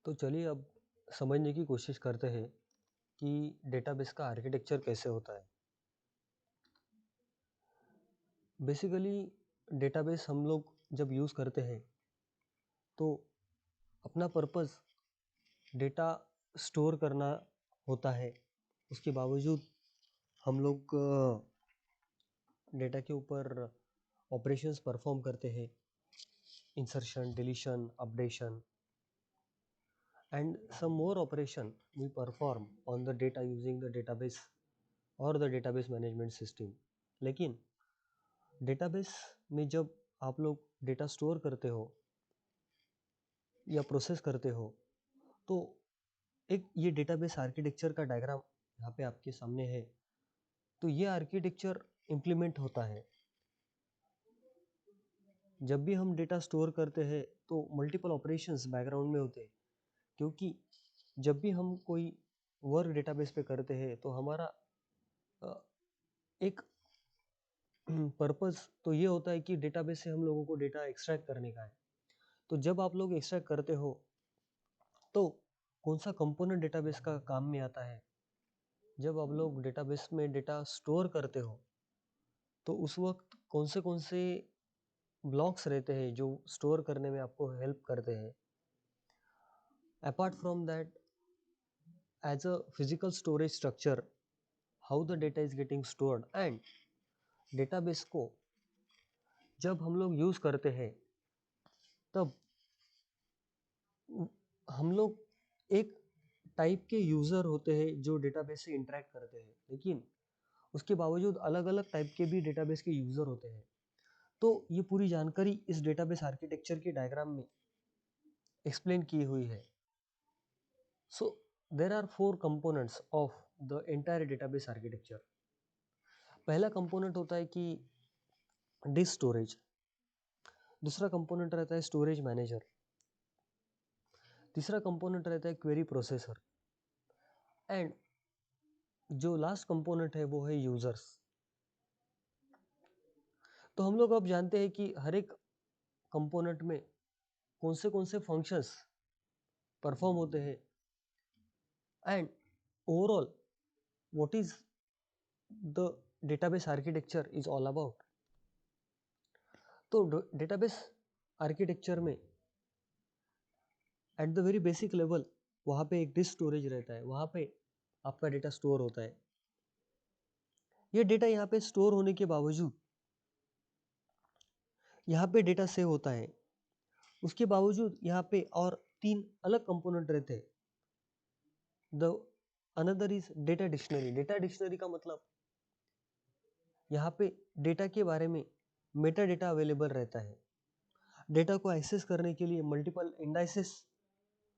तो चलिए अब समझने की कोशिश करते हैं कि डेटाबेस का आर्किटेक्चर कैसे होता है। बेसिकली डेटाबेस हम लोग जब यूज़ करते हैं तो अपना पर्पस डेटा स्टोर करना होता है। उसके बावजूद हम लोग डेटा के ऊपर ऑपरेशंस परफॉर्म करते हैं, insertion, deletion, updation and some more operation we perform on the data using the database और the database management system। लेकिन डेटाबेस में जब आप लोग डेटा स्टोर करते हो या प्रोसेस करते हो तो एक ये डेटाबेस आर्किटेक्चर का डायग्राम यहाँ पे आपके सामने है। तो ये आर्किटेक्चर इम्प्लीमेंट होता है जब भी हम डेटा स्टोर करते हैं तो मल्टीपल ऑपरेशंस बैकग्राउंड में होते हैं, क्योंकि जब भी हम कोई वर्क डेटाबेस पे करते हैं तो हमारा एक पर्पस तो ये होता है कि डेटाबेस से हम लोगों को डेटा एक्सट्रैक्ट करने का है। तो जब आप लोग एक्सट्रैक्ट करते हो तो कौन सा कंपोनेंट डेटाबेस का काम में आता है। जब आप लोग डेटाबेस में डेटा स्टोर करते हो तो उस वक्त कौन से ब्लॉक्स रहते हैं जो स्टोर करने में आपको हेल्प करते हैं। Apart from that, as a physical storage structure, how the data is getting stored and database को जब हम लोग यूज़ करते हैं तब हम लोग एक टाइप के यूज़र होते हैं जो डेटाबेस से इंटरेक्ट करते हैं, लेकिन उसके बावजूद अलग अलग टाइप के भी डेटाबेस के यूज़र होते हैं। तो ये पूरी जानकारी इस डेटाबेस आर्किटेक्चर के डायग्राम में एक्सप्लेन की हुई है। So there are 4 components of the entire database architecture. पहला कंपोनेंट होता है कि डिस्क स्टोरेज, दूसरा कंपोनेंट रहता है स्टोरेज मैनेजर, तीसरा कंपोनेंट रहता है क्वेरी प्रोसेसर एंड जो लास्ट कंपोनेंट है वो है यूजर्स। तो हम लोग अब जानते हैं कि हर एक कंपोनेंट में कौन से फंक्शंस परफॉर्म होते हैं and overall what is the database architecture is all about. तो डेटाबेस आर्किटेक्चर में at the very basic level वहाँ पे एक डिस्क स्टोरेज रहता है, वहाँ पे आपका डेटा स्टोर होता है। ये डेटा यहाँ पे स्टोर होने के बावजूद यहाँ पे डेटा सेव होता है, उसके बावजूद यहाँ पे और 3 अलग कंपोनेंट रहते हैं। The another is data dictionary. Data dictionary का मतलब यहाँ पे डेटा के बारे में मेटा डेटा अवेलेबल रहता है। डेटा को एक्सेस करने के लिए मल्टीपल इंडाइसेस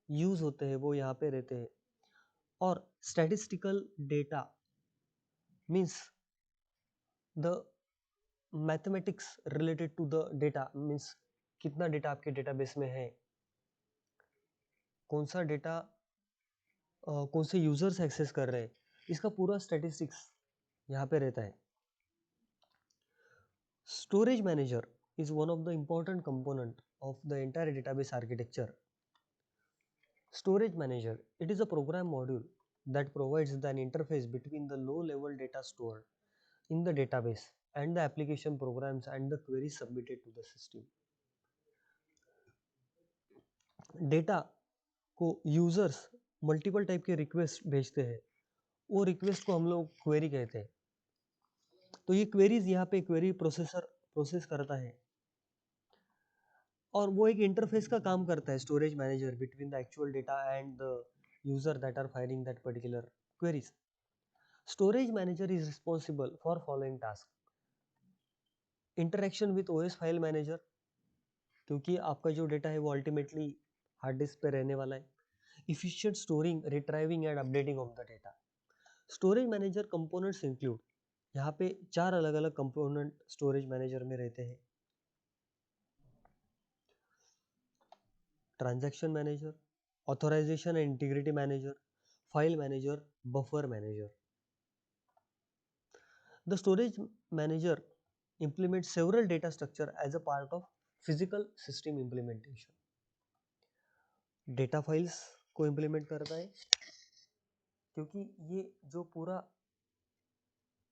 यूज होते हैं, वो यहाँ पे रहते हैं। और statistical data means the mathematics related to the data, means कितना डेटा आपके डेटाबेस में है, कौन सा डेटा कौन से यूजर्स एक्सेस कर रहे हैं, इसका पूरा स्टैटिस्टिक्स यहाँ पे रहता है। Storage manager is one of the important component of the entire database architecture. Storage manager, it is a program module that provides an interface between the low-level data stored in the database and the application programs and the queries submitted to the system. Data को users multiple type के request भेजते हैं, वो request को हम लोग query कहते हैं। तो ये क्वेरीज यहाँ पे क्वेरी प्रोसेसर प्रोसेस करता है और वो एक इंटरफेस का काम करता है, storage manager, between the actual data and the user that are firing that particular queries. Storage manager is responsible for following task: interaction with OS file manager, क्योंकि आपका जो डेटा है वो अल्टीमेटली हार्ड डिस्क पे रहने वाला है। Efficient storing, retrieving and updating of the data. Storage manager components include, यहाँ पे 4 अलग अलग कंपोनेंट स्टोरेज मैनेजर में रहते हैं: transaction manager, authorisation and integrity manager, file manager, buffer manager. The storage manager implements several data structure as a part of physical system implementation. Data files को implement करता है, क्योंकि ये जो पूरा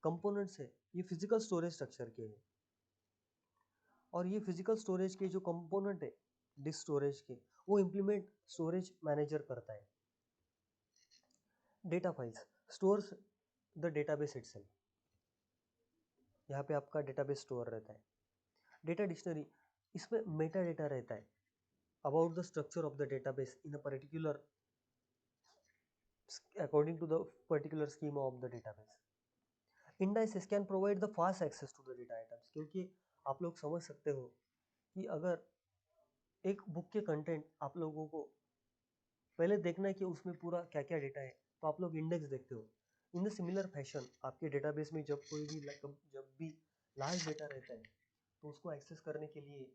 कंपोनेंट्स है ये फिजिकल स्टोरेज स्ट्रक्चर के हैं, और ये फिजिकल स्टोरेज के जो कंपोनेंट है डिस्क स्टोरेज के, वो इम्प्लीमेंट स्टोरेज मैनेजर करता है। Data files stores the database itself, यहाँ पे आपका डेटाबेस स्टोर रहता है। डेटा डिक्शनरी, इसमें मेटा डेटा रहता है about the structure of the database in a particular according to the particular schema of the database. Indices can provide the fast access to the data items, क्योंकि आप लोग समझ सकते हो कि अगर एक बुक के कंटेंट आप लोगों को पहले देखना है कि उसमें पूरा क्या क्या डेटा है, तो आप लोग इंडेक्स देखते हो। इन द सिमिलर फैशन आपके डेटाबेस में जब भी लार्ज डेटा रहता है तो उसको एक्सेस करने के लिए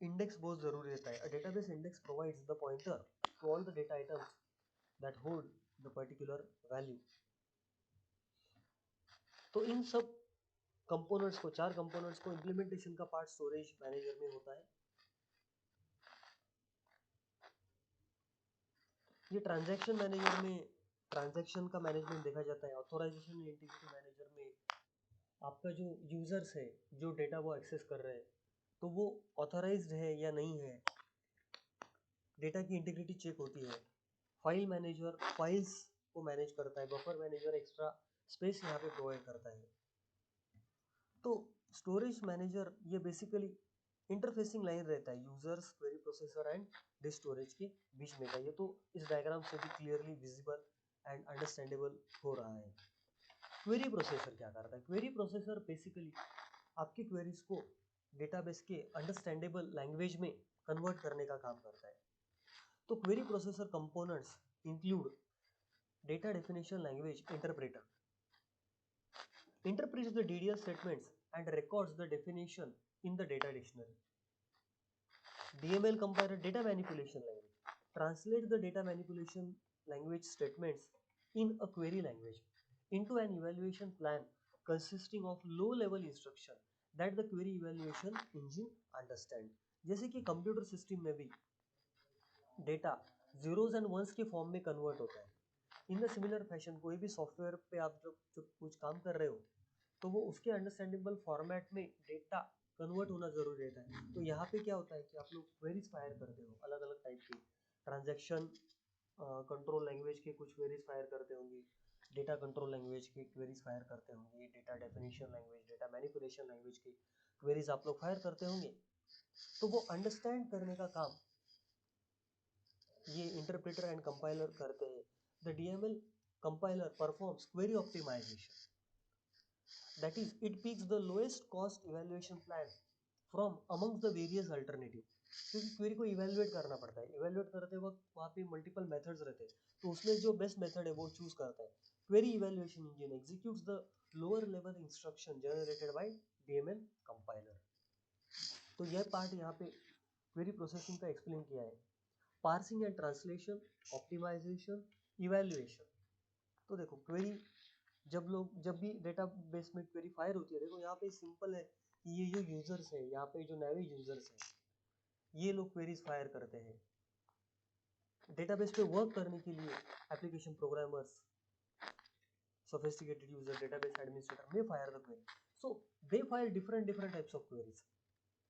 इंडेक्स बहुत ज़रूरी रहता है। Database index provides the pointer to all the data items that hold the particular value. तो इन सब कंपोनेंट्स को, 4 कंपोनेंट्स को इम्प्लीमेंटेशन का पार्ट स्टोरेज मैनेजर में होता है। ये ट्रांजैक्शन मैनेजर में ट्रांजैक्शन का मैनेजमेंट देखा जाता है। ऑथोराइजेशन एंड इंटीग्रिटी मैनेजर में आपका जो यूजर्स है, जो डेटा वो एक्सेस कर रहे हैं, तो वो ऑथोराइज्ड है या नहीं है, डेटा की इंटीग्रिटी चेक होती है। फाइल मैनेजर फाइल्स को मैनेज करता है। बफर मैनेजर एक्स्ट्रा स्पेस यहाँ पे प्रोवाइड करता है। तो स्टोरेज मैनेजर ये बेसिकली इंटरफेसिंग लाइन रहता है users, query processor and disk storage के बीच में का। ये तो इस डायग्राम से भी क्लियरली विजिबल एंड अंडरस्टैंडेबल हो रहा है। क्वेरी प्रोसेसर क्या करता है? क्वेरी प्रोसेसर बेसिकली आपकी क्वेरीज को डेटाबेस के अंडरस्टैंडेबल लैंग्वेज में कन्वर्ट करने का काम करता है। तो query processor components include data definition language interpreter, interprets the DDL statements and records the definition in the data dictionary. DML compiler data manipulation language translates the data manipulation language statements in a query language into an evaluation plan consisting of low level instruction that the query evaluation engine understand. जैसे कि computer system में भी data zeros and once के form में convert होता है, in the similar fashion कोई भी सॉफ्टवेयर पे आप जब कुछ काम कर रहे हो तो वो उसके अंडरस्टैंडेबल फॉर्मेट में डेटा कन्वर्ट होना जरूरी रहता है। तो यहाँ पे क्या होता है कि आप लोग क्वेरीज फायर करते हो अलग अलग टाइप की, ट्रांजैक्शन कंट्रोल लैंग्वेज के कुछ क्वेरीज फायर करते होंगे, डेटा कंट्रोल लैंग्वेज के क्वेरीज फायर करते होंगे, data definition language, data manipulation language के क्वेरीज आप लोग फायर करते होंगे। तो वो अंडरस्टैंड करने का काम ये इंटरप्रेटर एंड कंपाइलर करते हैं। The DML compiler performs query optimisation, that is it picks the lowest cost evaluation plan from amongst the various alternative, क्योंकि क्वेरी को इवेलुएट करना पड़ता है। इवेलुएट करते वक्त वहाँ पे मल्टीपल मेथड्स रहते हैं, तो उसमें जो बेस्ट मेथड है वो चूज करता है। Query evaluation engine executes the lower level instruction generated by DML compiler. तो यह पार्ट यहाँ पे क्वेरी प्रोसेसिंग का एक्सप्लेन किया है। Parsing and translation, optimisation, evaluation. तो देखो क्वेरी जब भी डेटाबेस में क्वेरी फायर होती है, देखो यहाँ पे सिंपल है कि ये जो यूजर्स है, यहाँ पे जो नए यूजर्स हैं, ये लोग क्वेरीज फायर करते हैं। डेटाबेस पे वर्क करने के लिए application programmers, sophisticated user, database administrator may fire the query. So they file different types of queries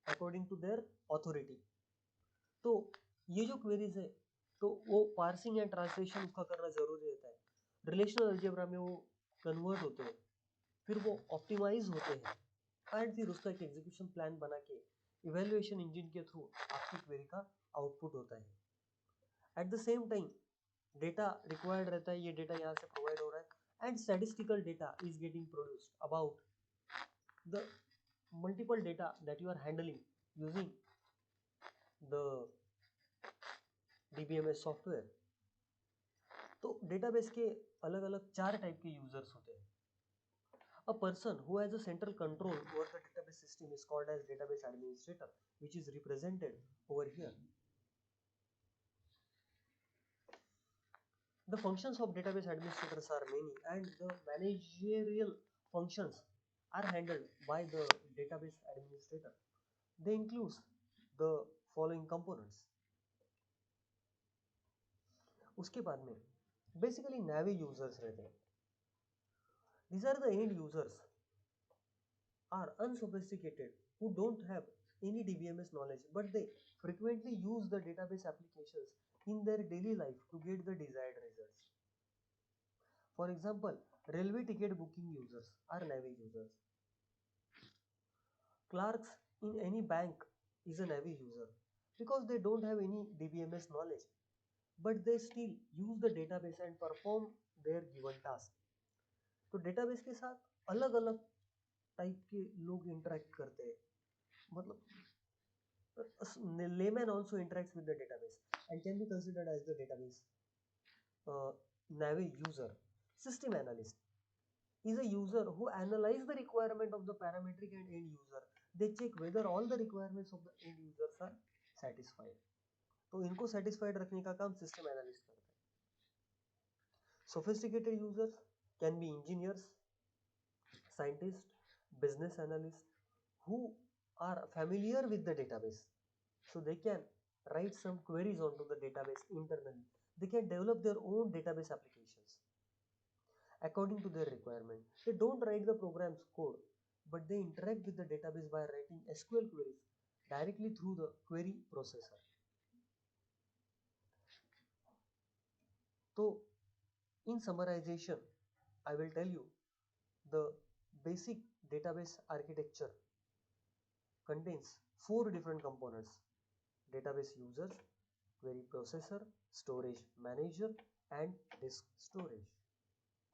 according to their authority. तो ये जो क्वेरीज है तो वो पार्सिंग एंड ट्रांसलेशन उसका करना जरूरी रहता है। रिलेशनल अलजेब्रा में वो कन्वर्ट होते हैं, फिर वो ऑप्टिमाइज होते हैं एंड फिर उसका एक एग्जीक्यूशन प्लान बना के इवेल्युएशन इंजन के थ्रू आपकी क्वेरी का आउटपुट होता है। At the same time data required रहता है, ये डेटा यहाँ से प्रोवाइड हो रहा है and statistical data is getting produced about the multiple data that you are handling using the DBMS software. तो डेटाबेस के अलग अलग 4 टाइप के यूजर्स होते हैं। A person who has a central control over the database system is called as database administrator, which is represented over here. The functions of database administrators are many and the managerial functions are handled by the database administrator. They include the following components. उसके बाद में basically Navi users रहते हैं. These are the end users are unsophisticated who don't have any DBMS knowledge, but they frequently use the database applications in their daily life to get the desired results. For example, railway ticket booking users are Navi users. Clerks in any bank is a Navi user because they don't have any DBMS knowledge, but they still use the database and perform their given task. तो डेटाबेस के साथ अलग अलग type के लोग interact करते हैं. मतलब layman also interacts with the database and can be considered as the database Navi user. System analyst is a user who analyze the requirement of the parametric and end user. They check whether all the requirements of the end users are satisfied. तो इनको satisfied रखने का काम system analyst करता है. Sophisticated users can be engineers, scientists, business analysts who are familiar with the database. So they can write some queries onto the database internally. They can develop their own database applications according to their requirement. They don't write the program's code, but they interact with the database by writing SQL queries directly through the query processor. So in summarization, I will tell you the basic database architecture contains 4 different components: database users, query processor, storage manager, and disk storage.